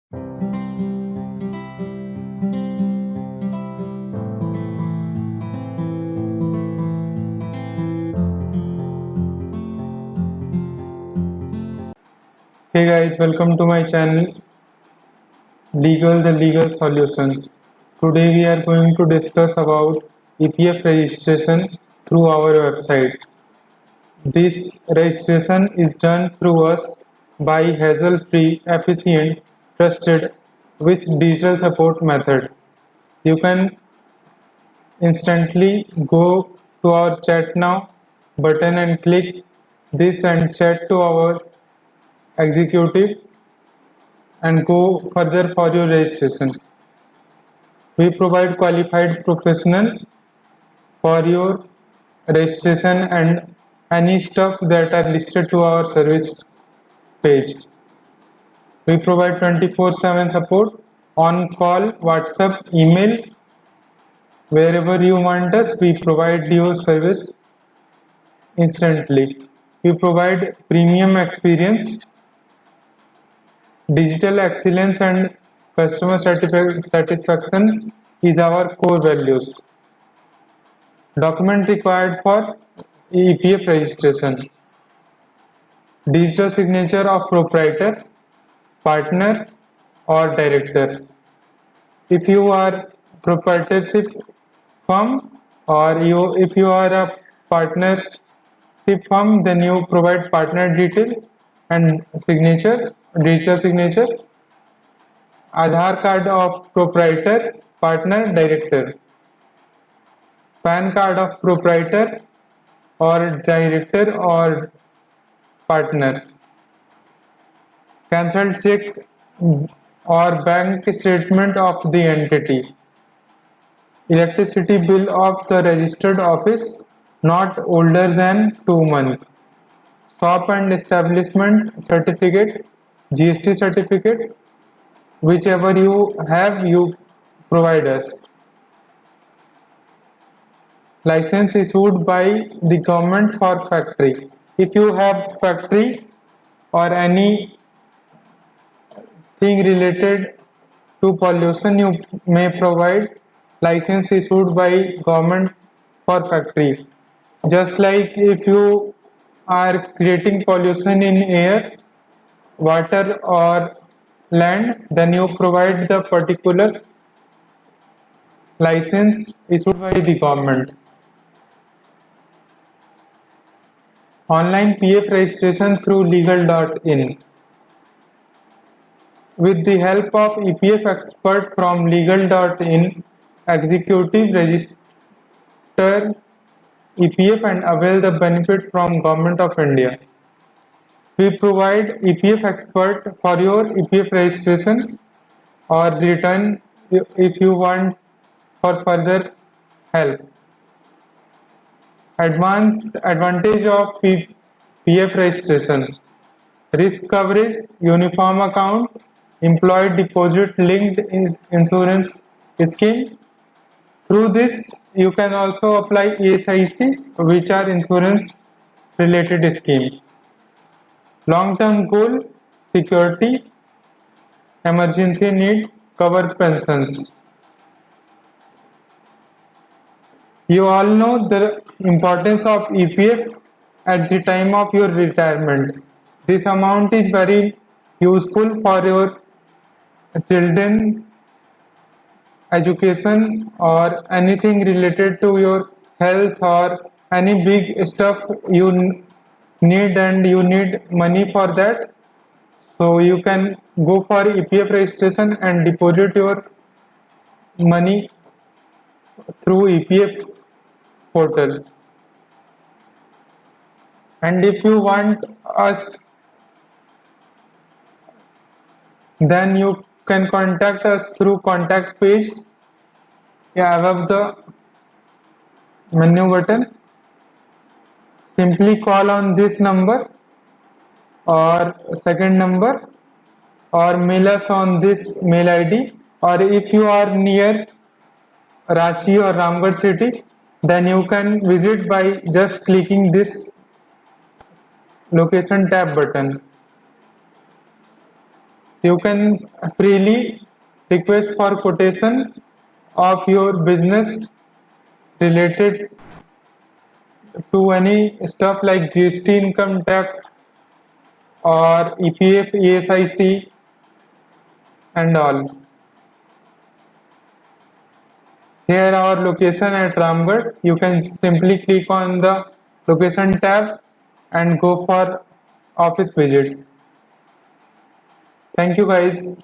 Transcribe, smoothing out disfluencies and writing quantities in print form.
Hey guys, welcome to my channel Legal the Legal Solution. Today we are going to discuss about EPF registration through our website. This registration is done through us by hassle-free, efficient, trusted with digital support method. You can instantly go to our chat now button and click this and chat to our executive and go further for your registration. We provide qualified professionals for your registration and any stuff that are listed to our service page. We provide 24/7 support on call, WhatsApp, email. Wherever you want us, we provide your service instantly. We provide premium experience, digital excellence and customer satisfaction is our core values. Document required for EPF registration: digital signature of proprietor, partner or director. If you are proprietorship firm or if you are a partnership firm, then you provide partner detail and signature, digital signature, Aadhaar card of proprietor, partner, director, PAN card of proprietor or director or partner, cancelled check or bank statement of the entity, electricity bill of the registered office not older than 2 months, shop and establishment certificate, GST certificate, whichever you have, you provide us. License issued by the government for factory. If you have factory or anything related to pollution, you may provide license issued by government for factory. Just like if you are creating pollution in air, water or land, then you provide the particular license issued by the government. Online PF registration through legal.in. With the help of EPF expert from legal.in, executive register EPF and avail the benefit from Government of India. We provide EPF expert for your EPF registration or return if you want for further help. Advantage of PF registration: risk coverage, uniform account, employee deposit linked insurance scheme. Through this, you can also apply ESIC, which are insurance related scheme. Long-term goal: security, emergency need, cover pensions. You all know the importance of EPF at the time of your retirement. This amount is very useful for your children education or anything related to your health or any big stuff you need and you need money for that. So you can go for EPF registration and deposit your money through EPF portal. And if you want us, then you can contact us through contact page above the menu button. Simply call on this number or second number or mail us on this mail ID, or if you are near Ranchi or Ramgarh city, then you can visit by just clicking this location tab button. You can freely request for quotation of your business related to any stuff like GST, income tax, or EPF, ESIC, and all. Here our location at Ramgarh. You can simply click on the location tab and go for office visit. Thank you guys.